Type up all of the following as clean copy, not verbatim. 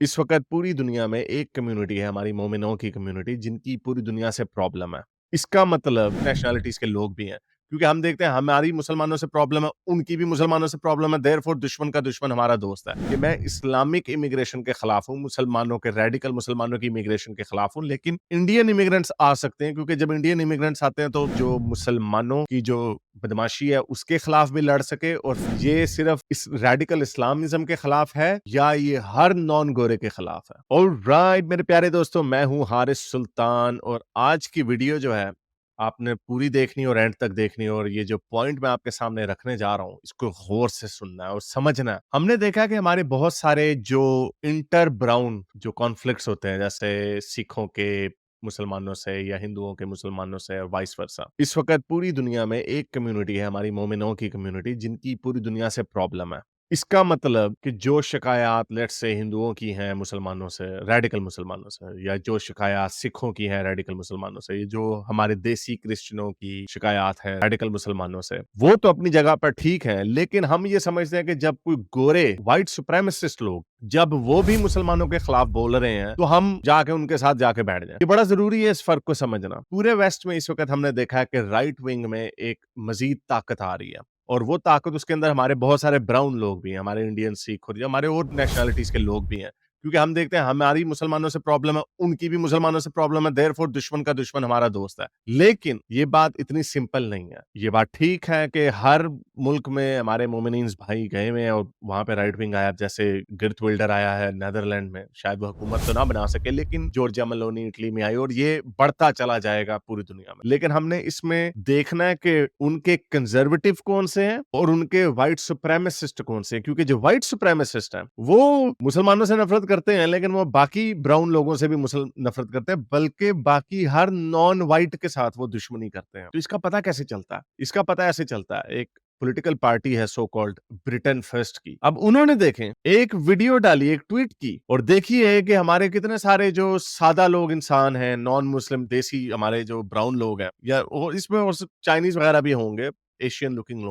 इस वक़्त पूरी दुनिया में एक कम्युनिटी है हमारी मोमिनों की कम्युनिटी जिनकी पूरी दुनिया से प्रॉब्लम है। इसका मतलब नेशनैलिटीज़ के लोग भी हैं, क्योंकि हम देखते हैं हमारी मुसलमानों से प्रॉब्लम है, उनकी भी मुसलमानों से प्रॉब्लम है, देयरफॉर दुश्मन का दुश्मन हमारा दोस्त है। कि मैं इस्लामिक इमिग्रेशन के खिलाफ हूँ, मुसलमानों के रेडिकल मुसलमानों की इमिग्रेशन के खिलाफ हूँ, लेकिन इंडियन इमिग्रेंट्स आ सकते हैं क्योंकि जब इंडियन इमिग्रेंट्स आते हैं तो जो मुसलमानों की जो बदमाशी है उसके खिलाफ भी लड़ सके। और ये सिर्फ इस रेडिकल इस्लामिज्म के खिलाफ है या ये हर नॉन गोरे के खिलाफ है। ऑलराइट मेरे प्यारे दोस्तों, मैं हूं हारिस सुल्तान और आज की वीडियो जो है आपने पूरी देखनी और एंड तक देखनी। और ये जो पॉइंट मैं आपके सामने रखने जा रहा हूं इसको गौर से सुनना है और समझना है। हमने देखा कि हमारे बहुत सारे जो इंटर ब्राउन जो कॉन्फ्लिक्ट्स होते हैं, जैसे सिखों के मुसलमानों से या हिंदुओं के मुसलमानों से और वाइस वर्सा, इस वक्त पूरी दुनिया में एक कम्युनिटी है हमारी मोमिनों की कम्युनिटी जिनकी पूरी दुनिया से प्रॉब्लम है। इसका मतलब कि जो शिकायत लेट्स से हिंदुओं की हैं मुसलमानों से, रेडिकल मुसलमानों से, या जो शिकायत सिखों की हैं रेडिकल मुसलमानों से, ये जो हमारे देसी क्रिश्चियनों की शिकायत है रेडिकल मुसलमानों से, वो तो अपनी जगह पर ठीक है। लेकिन हम ये समझते हैं कि जब कोई गोरे व्हाइट सुप्रेमिसिस्ट लोग जब वो भी मुसलमानों के खिलाफ बोल रहे हैं तो हम जाके उनके साथ जाके बैठ जाए। ये बड़ा जरूरी है इस फर्क को समझना। पूरे वेस्ट में इस वक्त हमने देखा है कि राइट विंग में एक मजीद ताकत आ रही है और वो ताकत उसके अंदर हमारे बहुत सारे ब्राउन लोग भी हैं, हमारे इंडियन सिख और हमारे और नेशनैलिटीज के लोग भी हैं। क्योंकि हम देखते हैं हमारी मुसलमानों से प्रॉब्लम है, उनकी भी मुसलमानों से प्रॉब्लम है, देयरफॉर दुश्मन का दुश्मन हमारा दोस्त है। लेकिन ये बात इतनी सिंपल नहीं है। ये बात ठीक है कि हर मुल्क में हमारे मोमिनीन्स भाई गए हुए हैं और वहां पे राइट विंग आया, जैसे गिर्थ विल्डर आया है नेदरलैंड में। शायद वो हुकूमत तो ना बना सके, लेकिन जॉर्जिया मेलोनी इटली में आई और ये बढ़ता चला जाएगा पूरी दुनिया में। लेकिन हमने इसमें देखना है कि उनके कंजर्वेटिव कौन से हैं और उनके व्हाइट सुप्रेमिसिस्ट कौन से हैं। क्योंकि जो व्हाइट सुप्रेमिसिस्ट हैं वो मुसलमानों से नफरत करते हैं, लेकिन वो बाकी ब्राउन लोगों से भी मुसल नफरत करते हैं, बल्कि बाकी हर नॉन व्हाइट के साथ वो दुश्मनी करते हैं। तो इसका पता कैसे चलता है? इसका पता ऐसे चलता है, एक पॉलिटिकल पार्टी है सो कॉल्ड ब्रिटेन फर्स्ट की। अब उन्होंने देखें एक वीडियो डाली, एक ट्वीट की, और देखिए कि हमारे कितने सारे जो सादा लोग इंसान हैं, नॉन मुस्लिम देसी हमारे जो ब्राउन लोग हैं, या और इसमें और चाइनीज वगैरह भी होंगे, एशियन लुकिंग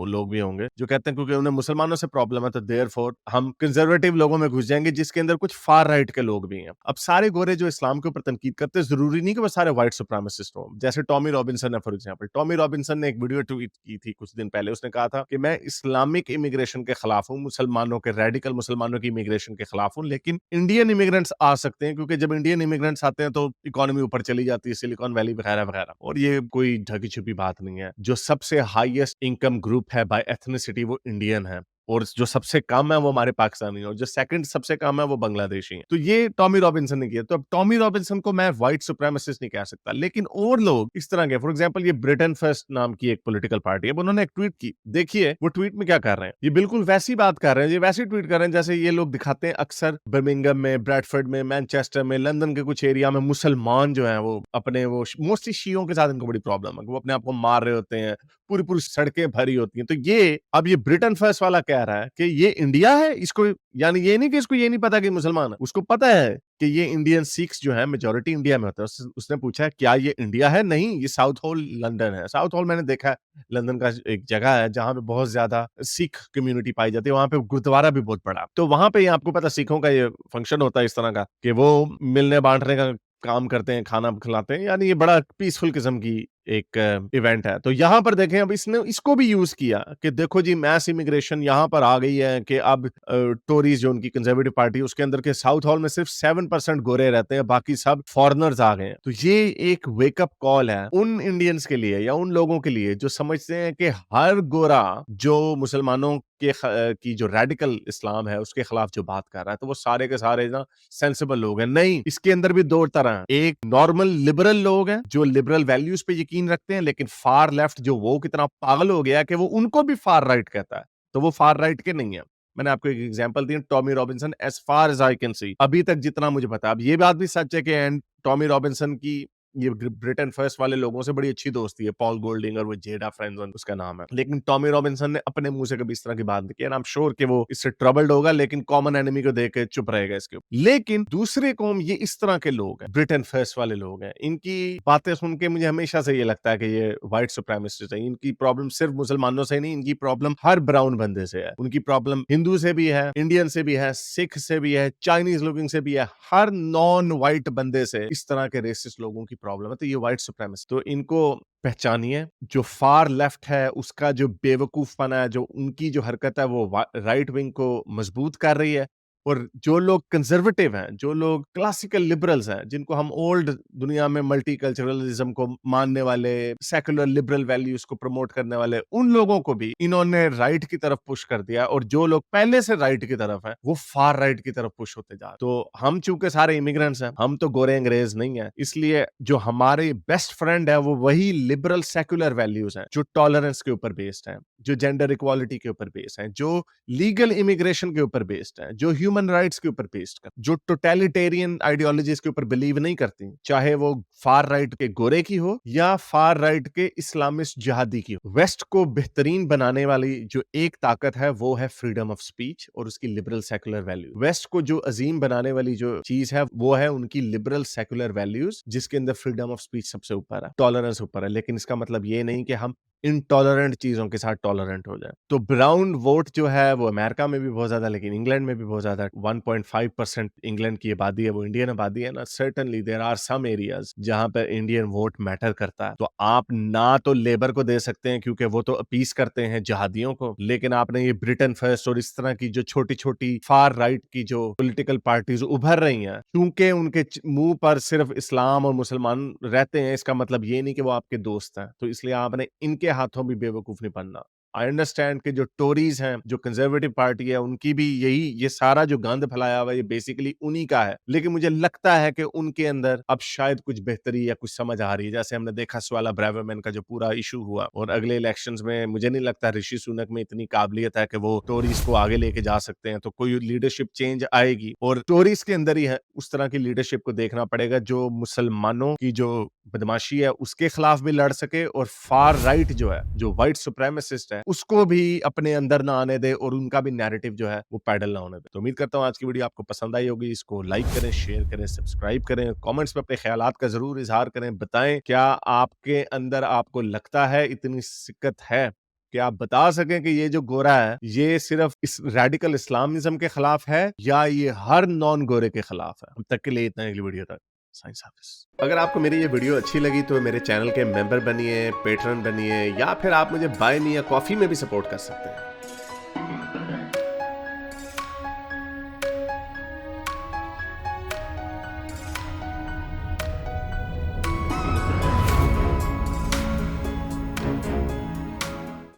लोग भी होंगे, जो कहते हैं क्योंकि उन्हें मुसलमानों से प्रॉब्लम है तो देयरफॉर हम कंजर्वेटिव लोगों में घुस जाएंगे, जिसके अंदर कुछ फार राइट के लोग भी हैं। अब सारे गोरे जो इस्लाम के ऊपर तनकीद करते हैं, जरूरी नहीं कि वो सारे व्हाइट सुप्रीमेसिस्ट हों। जैसे टॉमी रॉबिन्सन है फॉर एग्जांपल। टॉमी रॉबिन्सन ने एक वीडियो ट्वीट की थी कुछ दिन पहले। उसने कहा था कि मैं इस्लामिक इमिग्रेशन के खिलाफ हूं, मुसलमानों के रेडिकल मुसलमानों की इमिग्रेशन के खिलाफ हूं, लेकिन इंडियन इमिग्रेंट्स आ सकते हैं क्योंकि जब इंडियन इमिग्रेंट्स आते हैं तो इकोनॉमी ऊपर चली जाती है, सिलिकॉन वैली वगैरह वगैरह। और ये कोई ढकी छुपी बात नहीं है। जो सबसे हाईएस्ट इनकम ग्रुप है बाय एथनिसिटी वो इंडियन है, और जो सबसे कम है वो हमारे पाकिस्तानी है, और जो सेकंड सबसे कम है वो बांग्लादेशी है। तो ये टॉमी रॉबिन्सन ने किया। तो अब टॉमी रॉबिन्सन को मैं व्हाइट सुप्रीमेसिस्ट नहीं कह सकता, लेकिन और लोग इस तरह के, फॉर एग्जांपल ये ब्रिटेन फर्स्ट नाम की एक पॉलिटिकल पार्टी है, उन्होंने एक ट्वीट की। देखिए वो ट्वीट में क्या कर रहे हैं। ये बिल्कुल वैसी बात कर रहे हैं, ये वैसी ट्वीट कर रहे हैं जैसे ये लोग दिखाते हैं अक्सर बर्मिंघम में, ब्रैडफोर्ड में, मैनचेस्टर में, लंदन के कुछ एरिया में मुसलमान जो है वो अपने वो मोस्टली शियों के साथ इनको बड़ी प्रॉब्लम है, वो अपने आप को मार रहे होते हैं, पूरी पूरी सड़कें भरी होती हैं। तो ये अब ये ब्रिटेन फर्स्ट वाला कह रहा है कि ये इंडिया है, इसको यानी ये नहीं कि इसको ये नहीं पता कि मुसलमान है, उसको पता है कि ये इंडियन सिख्स जो है मेजोरिटी इंडिया में होता है। उसने पूछा क्या ये इंडिया है? नहीं, ये साउथ होल लंदन है। साउथ होल मैंने देखा है, लंदन का एक जगह है जहां पे बहुत ज्यादा सिख कम्युनिटी पाई जाती है, वहां पे गुरुद्वारा भी बहुत बड़ा। तो वहां पे आपको पता सिखों का ये फंक्शन होता है इस तरह का कि वो मिलने बांटने का काम करते हैं, खाना खिलाते हैं, यानी ये बड़ा पीसफुल किस्म की एक इवेंट है। तो यहाँ पर देखें, अब इसने इसको भी यूज किया कि देखो जी मैस इमिग्रेशन यहाँ पर आ गई है कि अब टोरीज जो उनकी कंजर्वेटिव पार्टी उसके अंदर के साउथ हॉल में सिर्फ 7% गोरे रहते हैं, बाकी सब फॉरेनर्स आ गए हैं। तो ये एक वेकअप कॉल है उन इंडियंस के लिए या उन लोगों के लिए जो समझते हैं कि हर गोरा जो मुसलमानों की जो रेडिकल इस्लाम है उसके खिलाफ जो बात कर रहा है तो वो सारे के सारे ना सेंसिबल लोग हैं। नहीं, इसके अंदर भी दो तरह हैं। एक नॉर्मल लिबरल लोग हैं जो लिबरल वैल्यूज पे यकीन रखते हैं, लेकिन फार लेफ्ट जो वो कितना पागल हो गया कि वो उनको भी फार राइट कहता है, तो वो फार राइट के नहीं है। मैंने आपको एक एग्जांपल दी, Tommy Robinson, as far as I can see, अभी तक जितना मुझे पता। अब ये बात भी सच है कि टॉमी रॉबिन्सन की ये ब्रिटेन फर्स्ट वाले लोगों से बड़ी अच्छी दोस्ती है, पॉल गोल्डिंग और वो जेडा फ्रेंजन उसका नाम है, लेकिन टॉमी रॉबिन्सन ने अपने मुंह से कभी इस तरह की बात नहीं की। एंड आई एम श्योर कि वो इससे ट्रबल्ड होगा, लेकिन कॉमन एनिमी को देख के चुप रहेगा इसके ऊपर। लेकिन दूसरे कौम ये इस तरह के लोग हैं, ब्रिटेन फर्स्ट वाले लोग हैं, इनकी बातें सुन के मुझे हमेशा से ये लगता है कि ये व्हाइट सुप्रीमेसिस्ट है। इनकी प्रॉब्लम सिर्फ मुसलमानों से नहीं, इनकी प्रॉब्लम हर ब्राउन बंदे से है। उनकी प्रॉब्लम हिंदू से भी है, इंडियन से भी है, सिख से भी है, चाइनीज लुकिंग से भी है, हर नॉन व्हाइट बंदे से इस तरह के रेसिस्ट लोगों की प्रॉब्लम है। तो ये व्हाइट सुप्रीमेसिस्ट, तो इनको पहचानिए। जो फार लेफ्ट है उसका जो बेवकूफपना है, जो उनकी जो हरकत है वो राइट विंग को मजबूत कर रही है, और जो लोग कंजर्वेटिव हैं, जो लोग क्लासिकल लिबरल्स हैं, जिनको हम ओल्ड दुनिया में मल्टीकल्चरलिज्म को मानने वाले, सेकुलर लिबरल वैल्यूज को प्रमोट करने वाले, उन लोगों को भी इन्होंने राइट की तरफ पुश कर दिया, और जो लोग पहले से राइट की तरफ हैं वो फार राइट की तरफ पुश होते जा रहे। तो हम चूंकि सारे इमिग्रेंट्स हैं, हम तो गोरे अंग्रेज नहीं है, इसलिए जो हमारे बेस्ट फ्रेंड है वो वही लिबरल सेकुलर वैल्यूज हैं, जो टॉलरेंस के ऊपर बेस्ड हैं, जो जेंडर इक्वालिटी के ऊपर बेस्ड हैं, जो लीगल इमिग्रेशन के ऊपर बेस्ड हैं, जो ह्यूमन राइट्स के ऊपर बेस्ड कर, जो टोटलिटेरियन आइडियोलॉजीज के ऊपर बिलीव नहीं करती, चाहे वो फार राइट के गोरे की हो या फार राइट के इस्लामिस्ट जिहादी की हो। वेस्ट को बेहतरीन बनाने वाली जो एक ताकत है वो है फ्रीडम ऑफ स्पीच और उसकी लिबरल सेकुलर वैल्यू। वेस्ट को जो अजीम बनाने वाली जो चीज है वो है उनकी लिबरल सेकुलर वैल्यूज, जिसके अंदर फ्रीडम ऑफ स्पीच सबसे ऊपर है, टॉलरेंस ऊपर है। लेकिन इसका मतलब ये नहीं कि हम इनटॉलरेंट चीजों के साथ टॉलरेंट हो जाए। तो ब्राउन वोट जो है वो अमेरिका में भी बहुत ज्यादा, लेकिन इंग्लैंड में भी बहुत ज्यादा। 1.5% इंग्लैंड की आबादी है, वो इंडियन आबादी है ना। Certainly there are some areas जहां पर इंडियन वोट मैटर करता है। तो आप ना तो लेबर को दे सकते हैं क्योंकि वो तो अपीस करते हैं जहादियों को, लेकिन आपने ये ब्रिटेन फर्स्ट और इस तरह की जो छोटी छोटी फार राइट की जो पॉलिटिकल पार्टीज उभर रही हैं, क्योंकि उनके मुंह पर सिर्फ इस्लाम और मुसलमान रहते हैं, इसका मतलब ये नहीं कि वो आपके दोस्त हैं। तो इसलिए आपने इनके हाथों भी बेवकूफ नहीं बनना। आई अंडरस्टैंड कि जो टोरीज हैं, जो कंजर्वेटिव पार्टी है, उनकी भी यही, ये सारा जो गंद फैलाया हुआ है ये बेसिकली उन्हीं का है। लेकिन मुझे लगता है कि उनके अंदर अब शायद कुछ बेहतरी या कुछ समझ आ रही है। जैसे हमने देखा स्वाला ब्रेवरमैन का जो पूरा इशू हुआ, और अगले इलेक्शंस में मुझे नहीं लगता ऋषि सुनक में इतनी काबिलियत है कि वो टोरीज को आगे लेके जा सकते हैं। तो कोई लीडरशिप चेंज आएगी, और टोरीज के अंदर ही है उस तरह की लीडरशिप को देखना पड़ेगा जो मुसलमानों की जो बदमाशी है उसके खिलाफ भी लड़ सके, और फार राइट जो है, जो व्हाइट सुप्रीमेसिस्ट है, उसको भी अपने अंदर ना आने दे, और उनका भी नैरेटिव जो है वो पैडल ना होने दे। तो उम्मीद करता हूं आज की वीडियो आपको पसंद आई होगी। इसको लाइक करें, शेयर करें, सब्सक्राइब करें, कमेंट्स में अपने ख्यालात का जरूर इजहार करें। बताएं क्या आपके अंदर आपको लगता है इतनी सिक्कत है कि आप बता सकें कि ये जो गोरा है ये सिर्फ इस रेडिकल इस्लामिज्म के खिलाफ है या ये हर नॉन गोरे के खिलाफ है। अब तक के लिए इतना, अगली वीडियो तक साइंस हाफिज। अगर आपको मेरी ये वीडियो अच्छी लगी तो मेरे चैनल के मेंबर बनिए, पेट्रन बनिए, या फिर आप मुझे बाय मी या कॉफी में भी सपोर्ट कर सकते हैं।